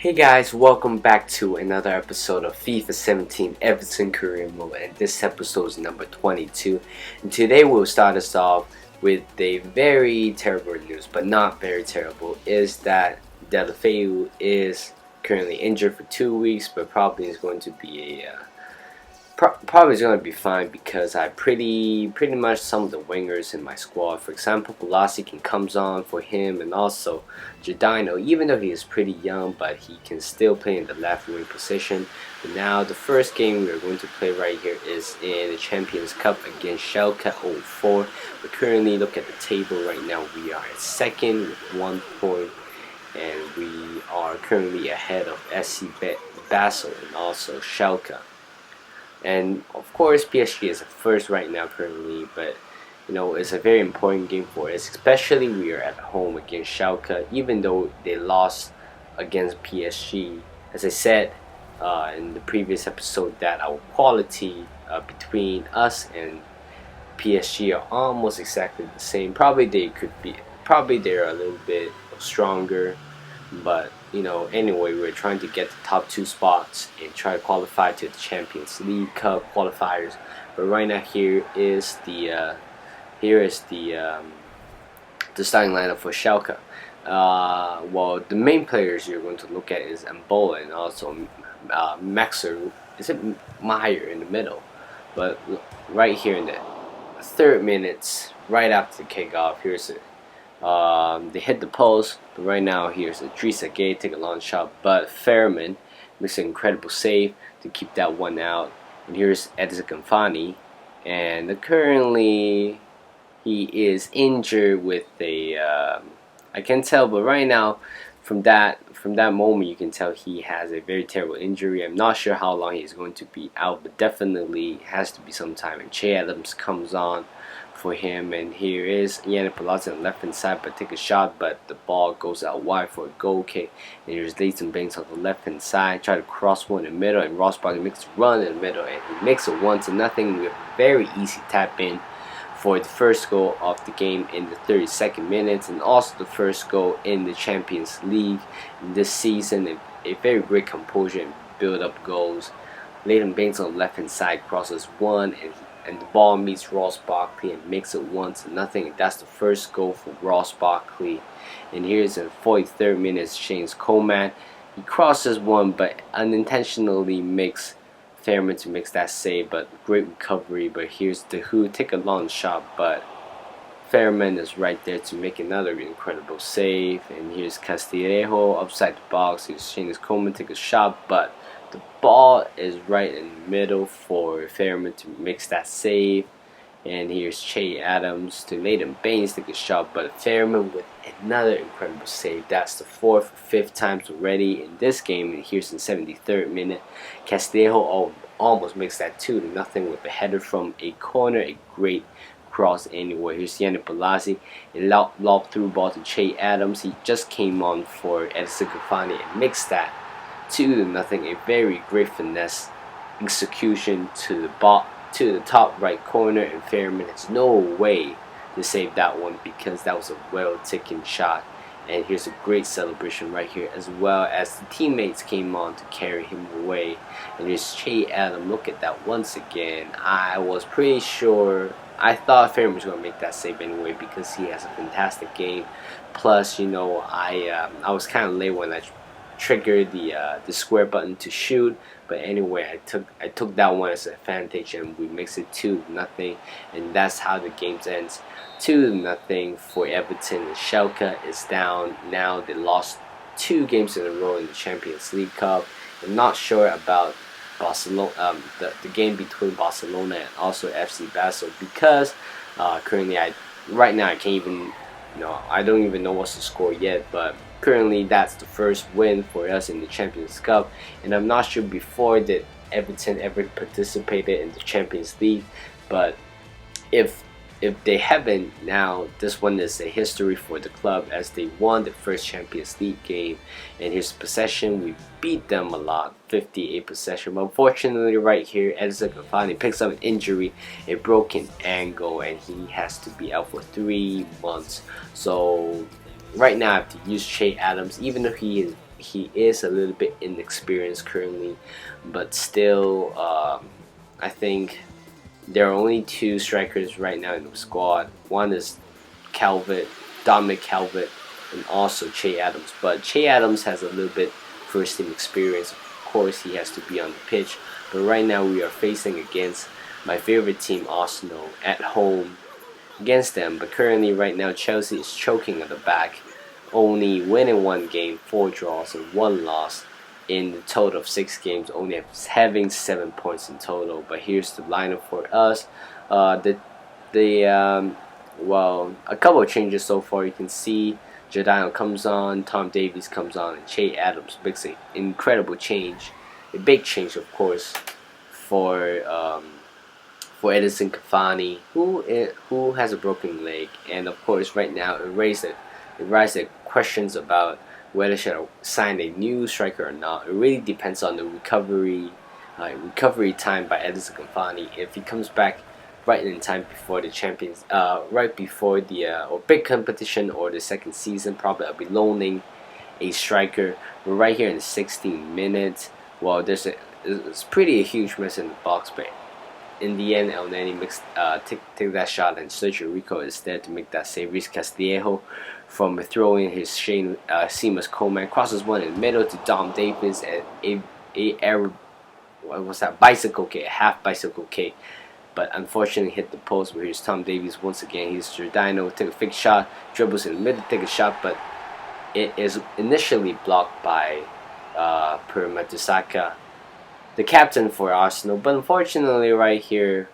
Hey guys, welcome back to another episode of FIFA 17 Everton Career Mode, and this episode is number 22. And today we'll start us off with a very terrible news, but not very terrible, is that Delafeu is currently injured for 2 weeks, but probably is going to be probably is going to be fine because I pretty much some of the wingers in my squad. For example, Velasic comes on for him, and also Giordano, even though he is pretty young, but he can still play in the left wing position. But now the first game we're going to play right here is in the Champions Cup against Schalke 04. We currently look at the table right now. We are at second with 1 point, and we are currently ahead of SC Basel and also Schalke. And of course, PSG is first right now currently, but it's a very important game for us, especially we are at home against Schalke, even though they lost against PSG. As I said in the previous episode, that our quality between us and PSG are almost exactly the same. Probably they're a little bit stronger, but anyway, we're trying to get the top 2 spots and try to qualify to the Champions League Cup qualifiers. But right now, here is the starting lineup for Schalke. Well, the main players you're going to look at is Mbola and also Maxer. Is it Meyer in the middle? But right here in the 3rd minutes, right after the kickoff, here's it. They hit the post, but right now here's Idrissa Gueye take a long shot, but Fairman makes an incredible save to keep that one out. And here's Edison Cavani, and currently he is injured with I can't tell, but right now from that moment you can tell he has a very terrible injury. I'm not sure how long he's going to be out, but definitely has to be some time. And Che Adams comes on for him, and here is Yannick Palazzo on the left hand side, but take a shot, but the ball goes out wide for a goal kick. And here's Leighton Banks on the left hand side, try to cross one in the middle, and Ross Barkley makes a run in the middle, and he makes it 1-0 with a very easy tap in for the first goal of the game in the 32nd minute, and also the first goal in the Champions League in this season. A very great composure and build up goals. Leighton Banks on the left hand side crosses one, and the ball meets Ross Barkley and makes it 1-0. And that's the first goal for Ross Barkley. And here's in the 43rd minute, James Coleman. He crosses one, but unintentionally makes Fairman to make that save, but great recovery. But here's the Who take a long shot, but Fairman is right there to make another incredible save. And here's Castillejo upside the box. Here's James Coleman take a shot, but the ball is right in the middle for Fairman to make that save. And here's Che Adams to Leighton Baines take a shot, but Fairman with another incredible save. That's the 4th or 5th times already in this game. And here's in the 73rd minute, Castillejo almost makes that 2-0 with a header from a corner. A great cross anyway. Here's Yannick Palazzi, a lob through ball to Che Adams. He just came on for Edison Cavani and makes that 2-0. A very great finesse execution to the top right corner, and Fairman has no way to save that one because that was a well taken shot. And here's a great celebration right here, as well as the teammates came on to carry him away. And here's Che Adams. Look at that once again. I was pretty sure, I thought Fairman was going to make that save anyway because he has a fantastic game. Plus, I was kind of late when I triggered the square button to shoot, but anyway, I took that one as an advantage, and we mix it 2-0, and that's how the game ends. 2-0 for Everton, and Schalke is down now. They lost 2 games in a row in the Champions League Cup. I'm not sure about Barcelona, the game between Barcelona and also FC Basel, because currently right now I can't even, I don't even know what's the score yet, but currently that's the first win for us in the Champions Cup, and I'm not sure before that Everton ever participated in the Champions League, but if they haven't, now this one is a history for the club as they won the first Champions League game. And here's possession, we beat them a lot, 58 possession, but unfortunately right here Edison Cavani picks up an injury, a broken ankle, and he has to be out for 3 months. So right now I have to use Che Adams, even though he he is a little bit inexperienced currently, but still, I think there are only two strikers right now in the squad. One is Calvert, Dominic Calvert, and also Che Adams. But Che Adams has a little bit first team experience. Of course, he has to be on the pitch. But right now, we are facing against my favorite team, Arsenal, at home against them. But currently, right now, Chelsea is choking at the back, only winning one game, 4 draws, and 1 loss in the total of 6 games, only having 7 points in total. But here's the lineup for us. Well, a couple of changes so far. You can see Giordano comes on, Tom Davies comes on, and Che Adams makes an incredible change, a big change, of course, for Edison Cavani, who has a broken leg, and of course, right now it raises questions about whether should I sign a new striker or not. It really depends on the recovery time by Edison Cavani. If he comes back right in time before the champions, right before the or big competition or the second season, probably I'll be loaning a striker. But right here in the 16 minutes, well, it's pretty a huge mess in the box, but in the end, El Nani take that shot, and Sergio Rico is there to make that save. Reece Castillejo from throwing his seamless Coleman crosses one in the middle to Dom Davies and what was that, bicycle kick, a half bicycle kick, but unfortunately hit the post. Where here's Tom Davies once again. He's Giordano, take a fake shot, dribbles in the middle, take a shot, but it is initially blocked by Per Mertesacker, the captain for Arsenal. But unfortunately, right here,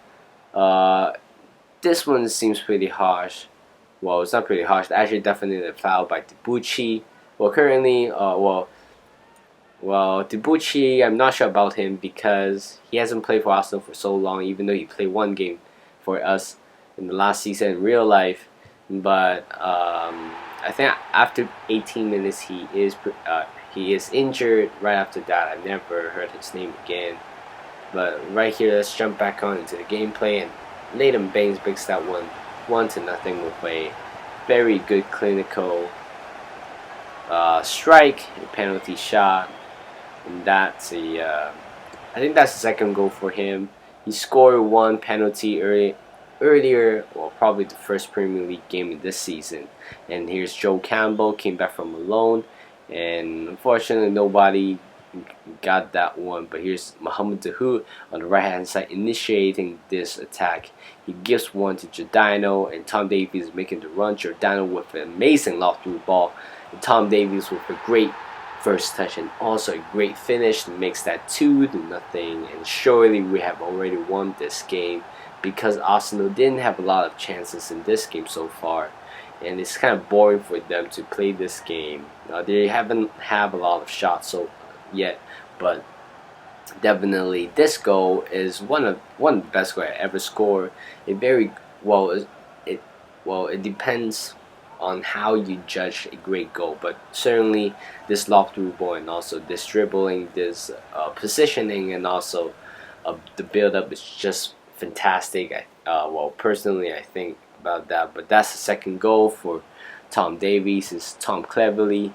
this one seems pretty harsh. Well, it's not pretty harsh. Actually, definitely a foul by Debuchy. Well, currently, Debuchy, I'm not sure about him because he hasn't played for Arsenal for so long, even though he played one game for us in the last season in real life. But I think after 18 minutes, he is injured. Right after that, I never heard his name again. But right here, let's jump back on into the gameplay, and Nathan Baines breaks that 1-0 with a very good clinical strike, a penalty shot, and that's I think that's the second goal for him. He scored one penalty earlier, well, probably the first Premier League game of this season. And here's Joe Campbell, came back from a loan, and unfortunately nobody got that one. But here's Mohamed Dahoud on the right hand side initiating this attack. He gives one to Giordano, and Tom Davies is making the run. Giordano with an amazing loft through ball, and Tom Davies with a great first touch and also a great finish makes that 2-0. And surely we have already won this game, because Arsenal didn't have a lot of chances in this game so far, and it's kind of boring for them to play this game. They haven't have a lot of shots yet, but definitely this goal is one of the best goals I ever scored. It depends on how you judge a great goal, but certainly this loft through ball and also this dribbling, this positioning, and also the build up is just fantastic. Personally, I think about that. But that's the second goal for Tom Davies. It's Tom Cleverley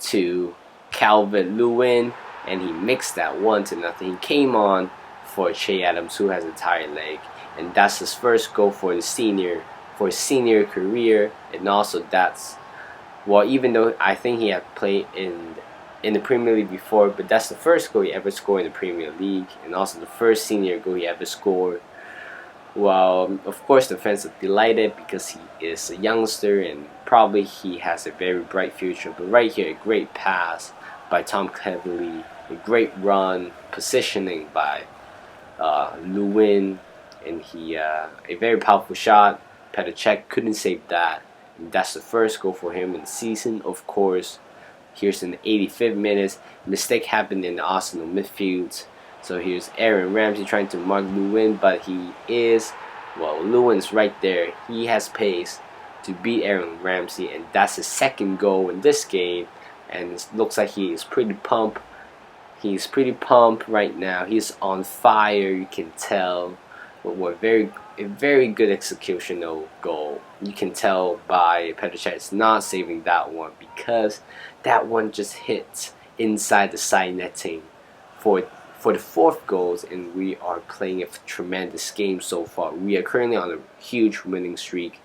to Calvert-Lewin, and he mixed that 1-0. He came on for Che Adams, who has a tired leg, and that's his first goal for his senior career. And also even though I think he had played in the Premier League before, but that's the first goal he ever scored in the Premier League, and also the first senior goal he ever scored. Well, of course, the fans are delighted because he is a youngster and probably he has a very bright future. But right here, a great pass by Tom Cleverley, a great run, positioning by Lewin, and a very powerful shot. Petr Cech couldn't save that, and that's the first goal for him in the season. Of course, here's in the 85th minute, mistake happened in the Arsenal midfield. So here's Aaron Ramsey trying to mark Lewin, but Lewin's right there. He has pace to beat Aaron Ramsey, and that's his second goal in this game. And it looks like he is pretty pumped. He's pretty pumped right now. He's on fire, you can tell. But a very good executional goal. You can tell by Petr Cech is not saving that one, because that one just hits inside the side netting for the fourth goals, and we are playing a tremendous game so far. We are currently on a huge winning streak.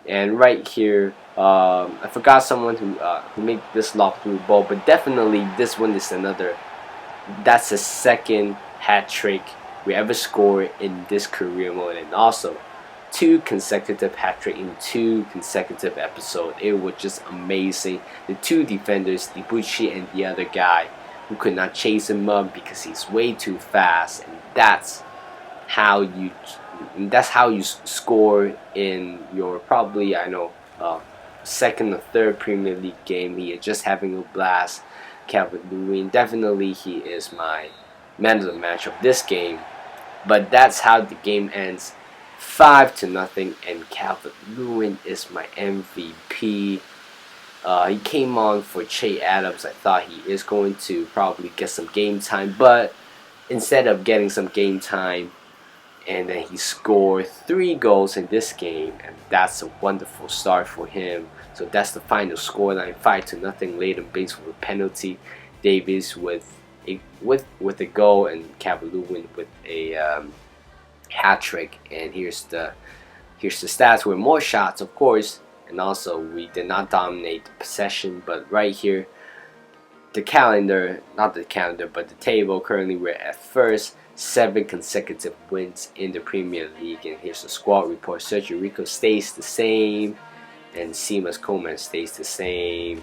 And right here, I forgot someone who made this lock through ball, but definitely this one is another. That's the second hat trick we ever scored in this career mode, and also 2 consecutive hat trick in 2 consecutive episodes. It was just amazing. The 2 defenders, Ibuchi and the other guy, who could not chase him up because he's way too fast, and that's how you score in your probably second or third Premier League game. He is just having a blast. Calvert-Lewin, definitely he is my man of the match of this game. But that's how the game ends, 5-0, and Calvert-Lewin is my MVP. He came on for Che Adams. I thought he is going to probably get some game time, but instead of getting some game time, and then he scored 3 goals in this game, and that's a wonderful start for him. So that's the final scoreline, 5-0. Leighton Baines with a penalty, Davies with a goal, and Calvert-Lewin with a hat trick. And here's the stats with more shots, of course, and also we did not dominate the possession. But right here, the table. Currently, we're at first. 7 consecutive wins in the Premier League, and here's the squad report. Sergio Rico stays the same, and Seamus Coleman stays the same.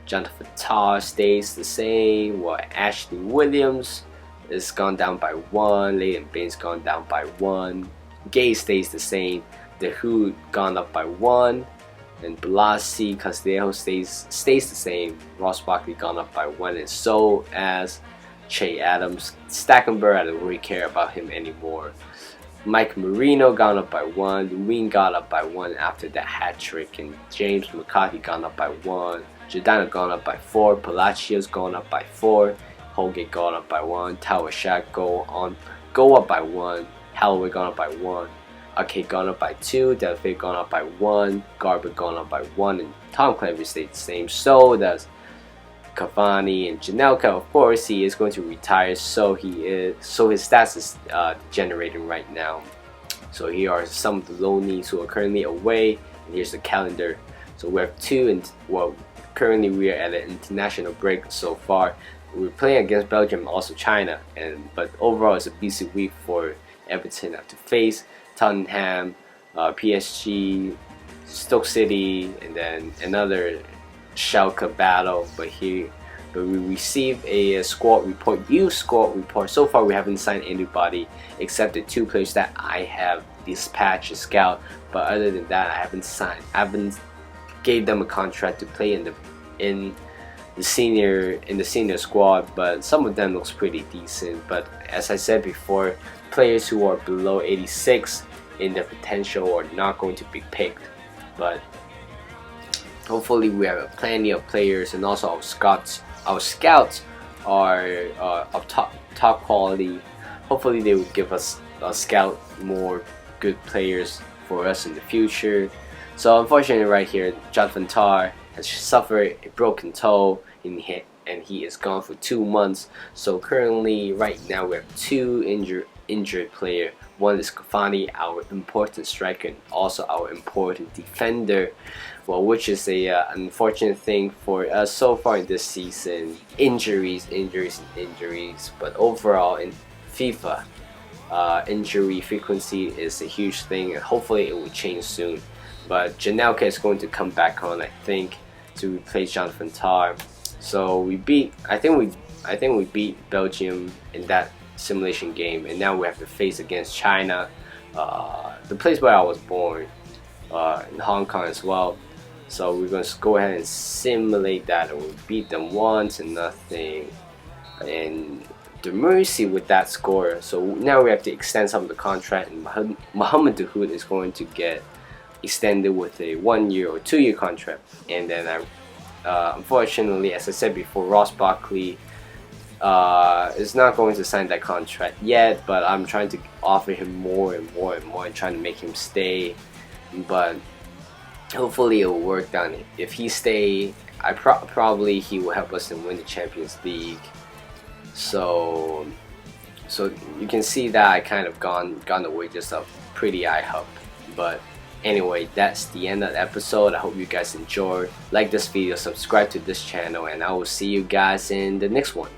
Jonathan Tah stays the same, while Ashley Williams is gone down by 1. Leighton Baines gone down by 1. Gay stays the same. The Who gone up by 1, and Blasi Castillejo stays the same. Ross Barkley gone up by 1, and so as Che Adams. Stackenberg, I don't really care about him anymore. Mike Marino gone up by 1. Lewin got up by 1 after that hat trick, and James McCarthy gone up by 1. Giordano gone up by 4. Palacios gone up by 4. Holgate gone up by 1. Tower Shack go up by 1. Holloway gone up by 1. Arcade gone up by 2. Delphi gone up by 1. Garber gone up by 1, and Tom Cleverley stayed the same. So does Cavani, and Janelka, of course, he is going to retire, so his stats is generating right now. So here are some of the loanees who are currently away, and here's the calendar. So we have 2, and currently we are at an international break so far. We're playing against Belgium and also China, but overall it's a busy week for Everton. Have to face Tottenham, PSG, Stoke City, and then another Schalke battle. But we received a squad report, youth squad report. So far we haven't signed anybody except the 2 players that I have dispatched a scout, but other than that I haven't gave them a contract to play in the senior squad, but some of them looks pretty decent. But as I said before, players who are below 86 in their potential are not going to be picked, but hopefully we have plenty of players, and also our scouts are of top quality. Hopefully they will give us scout more good players for us in the future. So unfortunately right here, Jonathan Tah has suffered a broken toe in the hip, and he is gone for 2 months. So currently right now we have 2 injured player. One is Cavani, our important striker, and also our important defender. Well, which is a unfortunate thing for us so far in this season. Injuries. But overall in FIFA, injury frequency is a huge thing, and hopefully it will change soon. But Janelka is going to come back on, I think, to replace Jonathan Tah. So I think we beat Belgium in that simulation game, and now we have to face against China, the place where I was born, in Hong Kong as well. So we're going to go ahead and simulate that, and we beat them 1-0, and the mercy with that score. So now we have to extend some of the contract, and Mohamed Dahoud is going to get extended with a 1-year or 2-year contract. And then unfortunately, as I said before, Ross Barkley is not going to sign that contract yet, but I'm trying to offer him more and more and trying to make him stay. But hopefully it will work out. If he stay, probably he will help us to win the Champions League. So you can see that I kind of gone the wages of pretty high up. But anyway, that's the end of the episode. I hope you guys enjoyed. Like this video, subscribe to this channel, and I will see you guys in the next one.